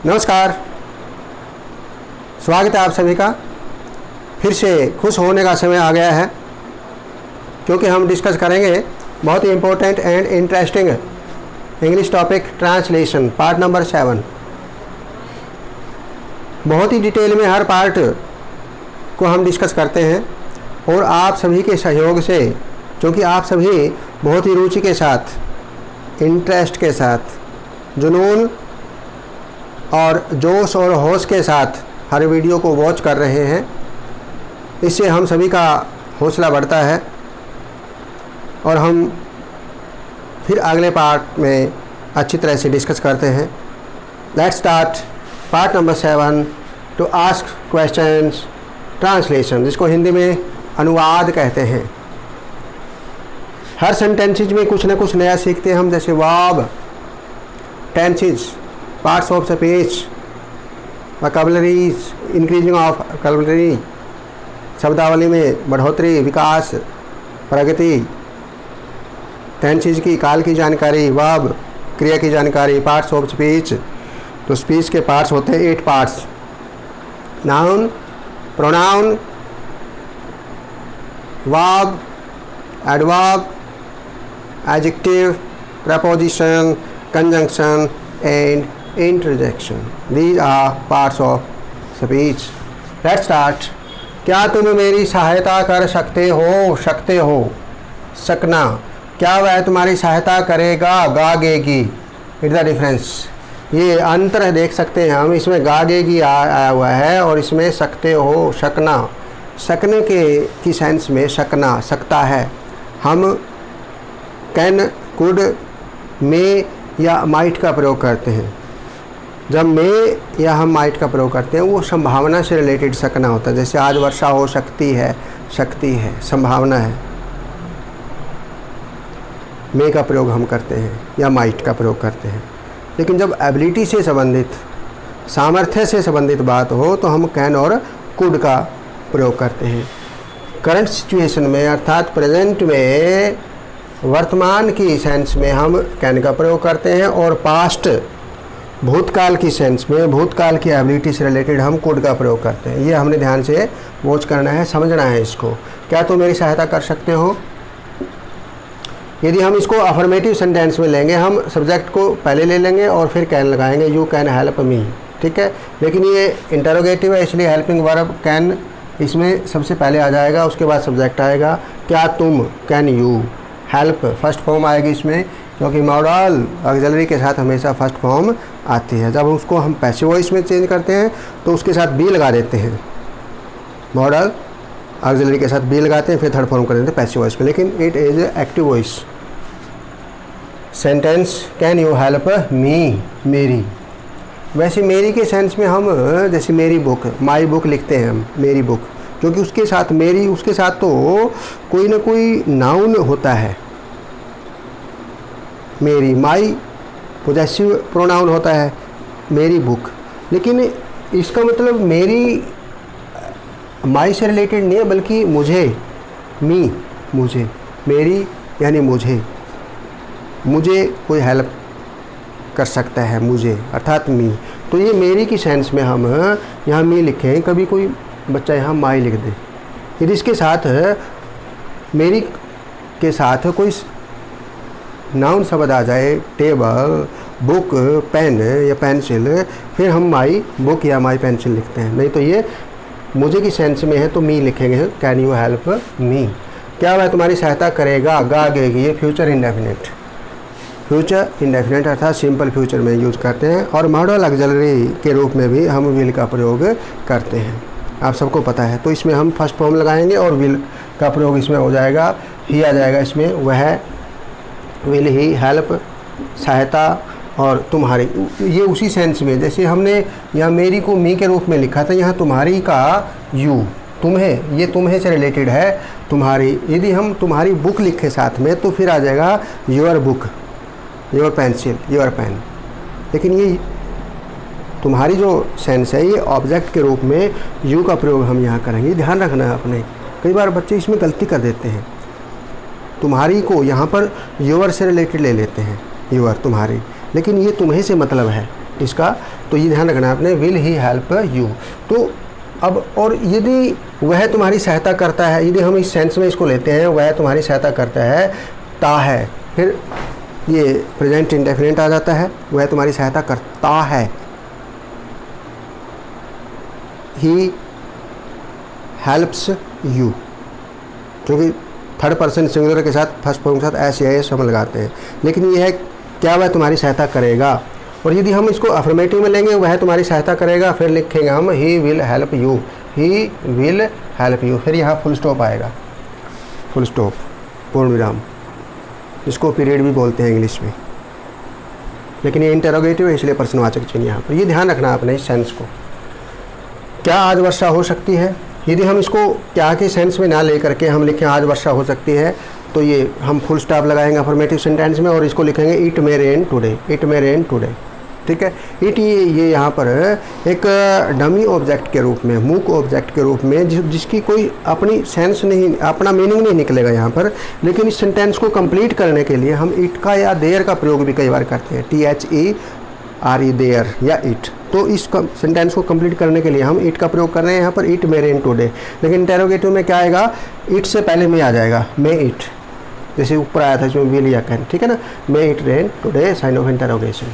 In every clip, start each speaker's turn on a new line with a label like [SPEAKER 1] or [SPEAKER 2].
[SPEAKER 1] नमस्कार, स्वागत है आप सभी का। फिर से खुश होने का समय आ गया है क्योंकि हम डिस्कस करेंगे बहुत ही important and interesting English topic translation part number 7। बहुत ही डिटेल में हर पार्ट को हम डिस्कस करते हैं और आप सभी के सहयोग से, क्योंकि आप सभी बहुत ही रुचि के साथ, इंटरेस्ट के साथ, जुनून और जोश और होश के साथ हर वीडियो को वॉच कर रहे हैं, इससे हम सभी का हौसला बढ़ता है और हम फिर अगले पार्ट में अच्छी तरह से डिस्कस करते हैं। Let's start part number 7 to ask questions translation, जिसको हिंदी में अनुवाद कहते हैं। हर सेंटेंसेज में कुछ ना कुछ नया सीखते हैं हम, जैसे verb, tenses, parts of speech, vocabularies, increasing of vocabulary, शब्दावली में बढ़ोतरी, विकास, प्रगति, टेंसेज की काल की जानकारी, वर्ब क्रिया की जानकारी, पार्ट्स ऑफ स्पीच, तो स्पीच के पार्ट्स होते हैं 8 parts, noun, pronoun, verb, adverb, adjective, preposition, conjunction and interjection. These are parts of speech. Let's start. क्या तुम मेरी सहायता कर सकते हो? सकते हो, सकना। क्या वह तुम्हारी सहायता करेगा? गागेगी। It's the difference. ये अंतर देख सकते हैं हम, इसमें गागेगी आया हुआ है और इसमें सकते हो, सकना। सकने की सेंस में सकना, सकता है। हम कैन, कुड, मे या माइट का प्रयोग करते हैं। जब मे या हम माइट का प्रयोग करते हैं वो संभावना से रिलेटेड सकना होता है, जैसे आज वर्षा हो सकती है, संभावना है, मे का प्रयोग हम करते हैं या माइट का प्रयोग करते हैं। लेकिन जब एबिलिटी से संबंधित, सामर्थ्य से संबंधित बात हो तो हम कैन और कुड का प्रयोग करते हैं। करंट सिचुएशन में अर्थात प्रेजेंट में, वर्तमान की सेंस में हम कैन का प्रयोग करते हैं और पास्ट, भूतकाल की सेंस में, भूतकाल की एबिलिटी से रिलेटेड हम कुड का प्रयोग करते हैं। ये हमने ध्यान से वॉच करना है, समझना है इसको। क्या तुम मेरी सहायता कर सकते हो? यदि हम इसको अफर्मेटिव सेंटेंस में लेंगे, हम सब्जेक्ट को पहले ले लेंगे और फिर कैन लगाएंगे, यू कैन हेल्प मी, ठीक है। लेकिन ये इंटरोगेटिव है, इसलिए हेल्पिंग वर्ब कैन इसमें सबसे पहले आ जाएगा, उसके बाद सब्जेक्ट आएगा। क्या तुम, can you, help first form आएगी इसमें, क्योंकि मॉडल ऑक्सिलरी के साथ हमेशा फर्स्ट फॉर्म आती है। जब उसको हम पैसिव वॉइस में चेंज करते हैं तो उसके साथ बी लगा देते हैं, मॉडल ऑक्सिलरी के साथ बी लगाते हैं, फिर थर्ड फॉर्म कर देते हैं पैसिव वॉइस में। लेकिन it is active voice sentence. Can you help me, मेरी। वैसे मेरी के सेंस में हम जैसे मेरी बुक, माई बुक लिखते हैं हम, मेरी बुक, क्योंकि उसके साथ मेरी, उसके साथ तो कोई ना कोई नाउन होता है। मेरी, माई पोजेसिव प्रोनाउन होता है, मेरी बुक। लेकिन इसका मतलब मेरी माई से रिलेटेड नहीं है, बल्कि मुझे, मी, मुझे, मेरी यानी मुझे कोई हेल्प कर सकता है, मुझे अर्थात मी। तो ये मेरी की सेंस में हम यहाँ मी लिखें, कभी कोई बच्चा यहाँ माई लिख दे, यदि इसके साथ मेरी के साथ कोई नाउन शब्द आ जाए, टेबल, बुक, पेन या पेंसिल, फिर हम माई बुक या माई पेंसिल लिखते हैं। नहीं तो ये मुझे की सेंस में है तो मी लिखेंगे, कैन यू हेल्प मी। क्या वह तुम्हारी सहायता करेगा? गागेगी। ये फ्यूचर इंडेफिनिट, फ्यूचर इंडेफिनिट अर्थात सिंपल फ्यूचर में यूज करते हैं। और मॉडल ऑक्सिलरी के रूप में भी हम विल का प्रयोग करते हैं, आप सबको पता है। तो इसमें हम फर्स्ट फॉर्म लगाएंगे और विल का प्रयोग इसमें हो जाएगा, ही आ जाएगा इसमें, वह, विल ही, हेल्प सहायता, और तुम्हारी, ये उसी सेंस में। जैसे हमने यहाँ मेरी को मी के रूप में लिखा था, यहाँ तुम्हारी का यू, तुम्हें, ये तुम्हें से रिलेटेड है, तुम्हारी। यदि हम तुम्हारी बुक लिखे साथ में तो फिर आ जाएगा your book, your pencil, your pen. लेकिन ये तुम्हारी जो सेंस है ये ऑब्जेक्ट के रूप में यू का प्रयोग हम यहाँ करेंगे, ध्यान रखना है अपने। कई बार बच्चे इसमें गलती कर देते हैं, तुम्हारी को यहाँ पर योर से रिलेटेड ले लेते हैं, योर तुम्हारी, लेकिन ये तुम्हें से मतलब है इसका, तो ये ध्यान रखना है आपने, विल ही हेल्प यू। तो अब और यदि वह तुम्हारी सहायता करता है, यदि हम इस सेंस में इसको लेते हैं, वह तुम्हारी सहायता करता है, ता है, फिर ये प्रेजेंट इंडेफिनिट आ जाता है, वह तुम्हारी सहायता करता है। ही हेल्प्स यू, क्योंकि थर्ड पर्सन सिंगुलर के साथ फर्स्ट फॉर्म के साथ एस या एस हम लगाते हैं, लेकिन ये है क्या वह तुम्हारी सहायता करेगा। और यदि हम इसको अफर्मेटिव में लेंगे, वह तुम्हारी सहायता करेगा, फिर लिखेंगे हम he will help you, he will help you, फिर यहाँ फुल स्टॉप आएगा, फुल स्टॉप, पूर्ण विराम, इसको पीरियड भी बोलते हैं इंग्लिश में, लेकिन ये इंटरोगेटिव है इसलिए प्रश्नवाचक चिन्ह यहाँ पर। ये ध्यान रखना आपने इस सेंस को। क्या आज वर्षा हो सकती है, यदि हम इसको क्या के सेंस में ना लेकर के हम लिखें आज वर्षा हो सकती है, तो ये हम फुल स्टॉप लगाएंगे अफर्मेटिव सेंटेंस में और इसको लिखेंगे it may rain today, it may rain today, ठीक है। इट ये यहाँ पर एक डमी ऑब्जेक्ट के रूप में, मूक ऑब्जेक्ट के रूप में, जिसकी कोई अपनी सेंस नहीं, अपना मीनिंग नहीं निकलेगा यहाँ पर, लेकिन इस सेंटेंस को कंप्लीट करने के लिए हम इट का या देयर का प्रयोग भी कई बार करते हैं, THERE देयर या इट। तो इस सेंटेंस को कंप्लीट करने के लिए हम इट का प्रयोग कर रहे हैं यहाँ पर, इट मे रेन टुडे, लेकिन इंटेरोगेटिव में क्या आएगा, इट से पहले में आ जाएगा, मे इट, जैसे ऊपर आया था इसमें विल या कैन, ठीक है ना, may it rain today, sign of interrogation.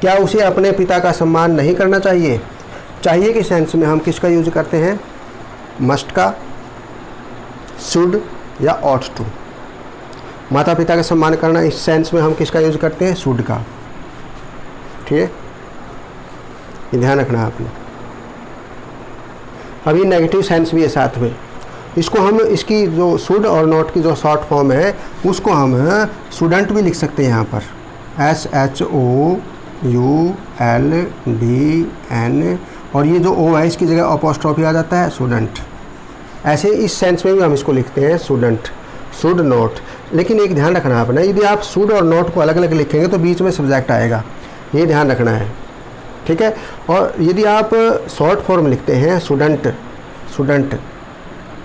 [SPEAKER 1] क्या उसे अपने पिता का सम्मान नहीं करना चाहिए, चाहिए के सेंस में हम किसका यूज करते हैं, मस्ट का, शुड या ऑट टू। माता पिता का सम्मान करना, इस सेंस में हम किसका यूज करते हैं, शुड का, ठीक है, ये ध्यान रखना आपने। अभी नेगेटिव सेंस भी है साथ में, इसको हम, इसकी जो शुड और नॉट की जो शॉर्ट फॉर्म है उसको हम स्टूडेंट भी लिख सकते हैं यहाँ पर, SHOULDN, और ये जो ओ है इसकी जगह अपोस्ट्रोफी आ जाता है, स्टूडेंट। ऐसे इस सेंस में भी हम इसको लिखते हैं स्टूडेंट, शुड नॉट। लेकिन एक ध्यान रखना आपने, यदि आप शुड और नॉट को अलग अलग लिखेंगे तो बीच में सब्जेक्ट आएगा, ये ध्यान रखना है, ठीक है। और यदि आप शॉर्ट फॉर्म लिखते हैं स्टूडेंट, स्टूडेंट,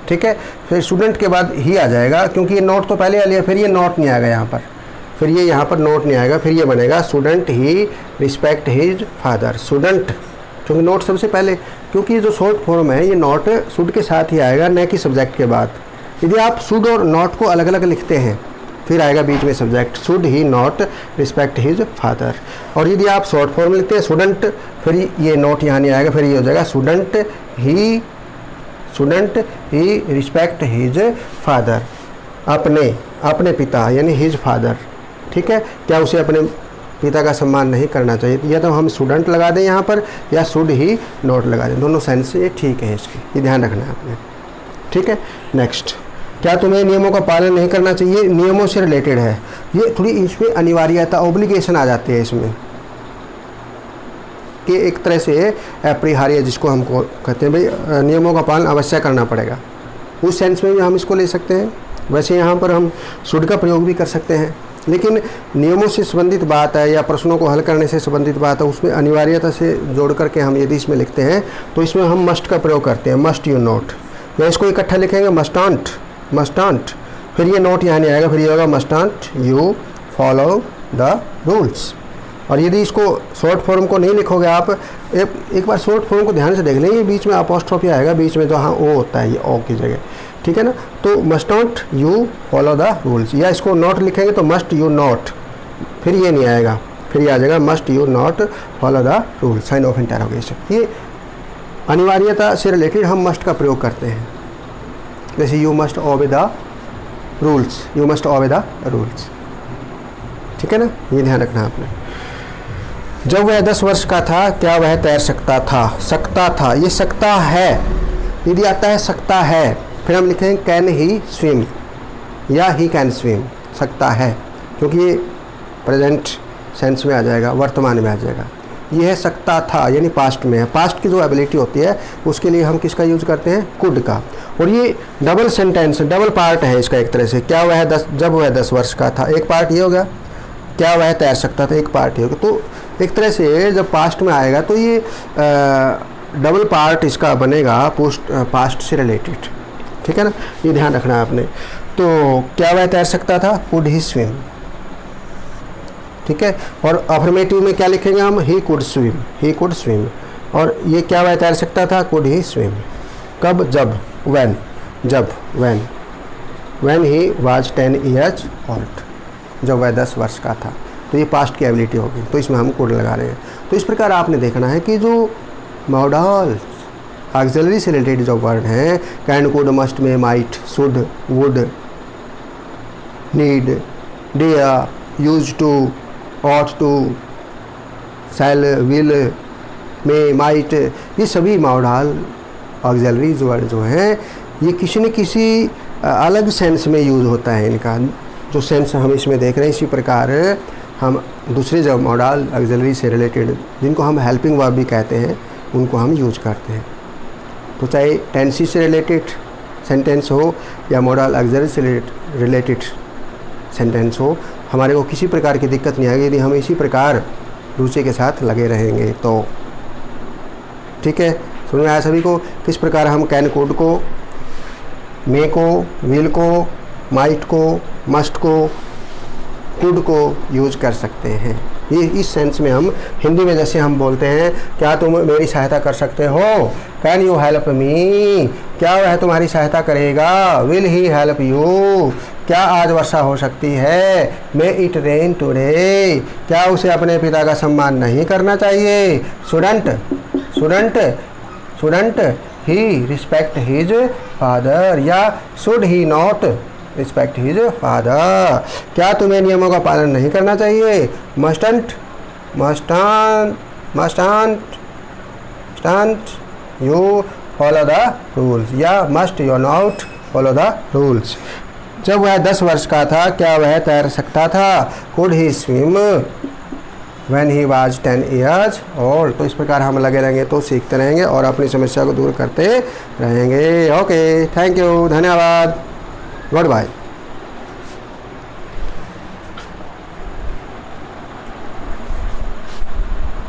[SPEAKER 1] ठीक है, फिर स्टूडेंट के बाद ही आ जाएगा, क्योंकि ये नोट तो पहले आ लिया, फिर ये नोट नहीं आएगा यहाँ पर, फिर ये यहाँ पर नोट नहीं आएगा, फिर ये बनेगा स्टूडेंट ही रिस्पेक्ट हिज फादर, स्टूडेंट, क्योंकि नोट सबसे पहले, क्योंकि ये जो शॉर्ट फॉर्म है ये नोट शुड के साथ ही आएगा, न कि सब्जेक्ट के बाद। यदि आप शुड और नॉट को अलग अलग लिखते हैं फिर आएगा बीच में subject, should he not respect his father. और यदि आप शॉर्ट फॉर्म लिखते हैं स्टूडेंट, फिर ये नोट यहाँ नहीं आएगा, फिर ये हो जाएगा स्टूडेंट ही रिस्पेक्ट हिज फादर, अपने पिता यानी हिज फादर, ठीक है। क्या उसे अपने पिता का सम्मान नहीं करना चाहिए, या तो हम स्टूडेंट लगा दें यहाँ पर या शुड ही नॉट लगा दें, दोनों सेंस ये ठीक है इसकी, ये ध्यान रखना है आपने, ठीक है। नेक्स्ट, क्या तुम्हें नियमों का पालन नहीं करना चाहिए, नियमों से रिलेटेड है, ये थोड़ी इसमें अनिवार्यता, ऑब्लिगेशन आ जाती है इसमें, कि एक तरह से अपरिहार्य जिसको हमको कहते हैं, भाई नियमों का पालन अवश्य करना पड़ेगा, उस सेंस में भी हम इसको ले सकते हैं। वैसे यहाँ पर हम शुड का प्रयोग भी कर सकते हैं, लेकिन नियमों से संबंधित बात है या प्रश्नों को हल करने से संबंधित बात है, उसमें अनिवार्यता से जोड़ करके हम यदि इसमें लिखते हैं तो इसमें हम मस्ट का प्रयोग करते हैं, मस्ट यू नोट, या इसको इकट्ठा लिखेंगे मस्टांट, मस्टांट, फिर ये नोट यहाँ नहीं आएगा, फिर ये होगा मस्टांट यू फॉलो द रूल्स। और यदि इसको शॉर्ट फॉर्म को नहीं लिखोगे आप, एक बार शॉर्ट फॉर्म को ध्यान से देख लेंगे, बीच में अपोस्ट्रोफी आएगा, बीच में जो हाँ ओ होता है, ये ओ की जगह, ठीक है ना। तो must not you follow the rules, या इसको नॉट लिखेंगे तो मस्ट यू नॉट, फिर ये नहीं आएगा, फिर ये आ जाएगा must you not follow the rule, sign of interrogation. ये अनिवार्यता से रिलेटेड हम मस्ट का प्रयोग करते हैं, जैसे you must obey the rules, you must obey the rules, ठीक है ना, ये ध्यान रखना आपने। जब वह 10 वर्ष का था क्या वह तैर सकता था, सकता था, ये सकता है, यदि आता है सकता है, फिर हम लिखेंगे कैन ही स्विम या ही कैन स्विम, सकता है, क्योंकि ये प्रेजेंट सेंस में आ जाएगा, वर्तमान में आ जाएगा। ये है सकता था यानी पास्ट में है, पास्ट की जो एबिलिटी होती है उसके लिए हम किसका यूज करते हैं, कुड का। और ये डबल सेंटेंस, डबल पार्ट है इसका एक तरह से, क्या वह जब वह 10 वर्ष का था, एक पार्ट ये हो गया, क्या वह तैर सकता था, एक पार्ट ये हो गया। तो एक तरह से जब पास्ट में आएगा तो ये डबल पार्ट इसका बनेगा पास्ट से रिलेटेड, ठीक है ना, ये ध्यान रखना आपने। तो क्या वह तैर सकता था, कुड ही स्विम, ठीक है। और अफर्मेटिव में क्या लिखेंगे हम, he could swim, he could swim. और ये क्या वह तैर सकता था, कुड ही स्विम। कब, जब, व्हेन, जब, when he was 10 years old, जब वह 10 वर्ष का था। तो ये पास्ट की एबिलिटी होगी, तो इसमें हम कुड लगा रहे हैं। तो इस प्रकार आपने देखना है कि जो मॉडल ऑक्सिलरी से रिलेटेड जो वर्ड हैं, can, could, must, may, might, should, would, need, dare, use to, ought to, shall, will, may, might, ये सभी मॉडल ऑक्सिलरी वर्ड जो हैं ये किसी न किसी अलग सेंस में यूज़ होता है। इनका जो सेंस हम इसमें देख रहे हैं, इसी प्रकार हम दूसरे जो मॉडल ऑक्सिलरी से रिलेटेड, जिनको हम हेल्पिंग वर्ब भी कहते हैं, उनको हम यूज करते हैं। तो चाहे टेंसी से रिलेटेड सेंटेंस हो या मॉडल ऑक्सिलरी से रिलेटेड सेंटेंस हो, हमारे को किसी प्रकार की दिक्कत नहीं आएगी यदि हम इसी प्रकार रुचि के साथ लगे रहेंगे तो। ठीक है, समझ में आया सभी को किस प्रकार हम कैन, कुड को, मे को, विल को, माइट को, मस्ट को, कुड को यूज कर सकते हैं। ये इस सेंस में हम हिंदी में जैसे हम बोलते हैं, क्या तुम मेरी सहायता कर सकते हो, कैन यू हेल्प मी, क्या वह तुम्हारी सहायता करेगा, विल ही हेल्प यू, क्या आज वर्षा हो सकती है, मे इट रेन टुडे, क्या उसे अपने पिता का सम्मान नहीं करना चाहिए, shouldn't he respect his father, या should he not respect his father, क्या तुम्हें नियमों का पालन नहीं करना चाहिए, mustn't you follow the rules, या must you not follow the rules. जब वह 10 वर्ष का था क्या वह तैर सकता था, could he swim when he was 10 years old. तो इस प्रकार हम लगे रहेंगे तो सीखते रहेंगे और अपनी समस्या को दूर करते रहेंगे। ओके, थैंक यू, धन्यवाद, गुड बाय।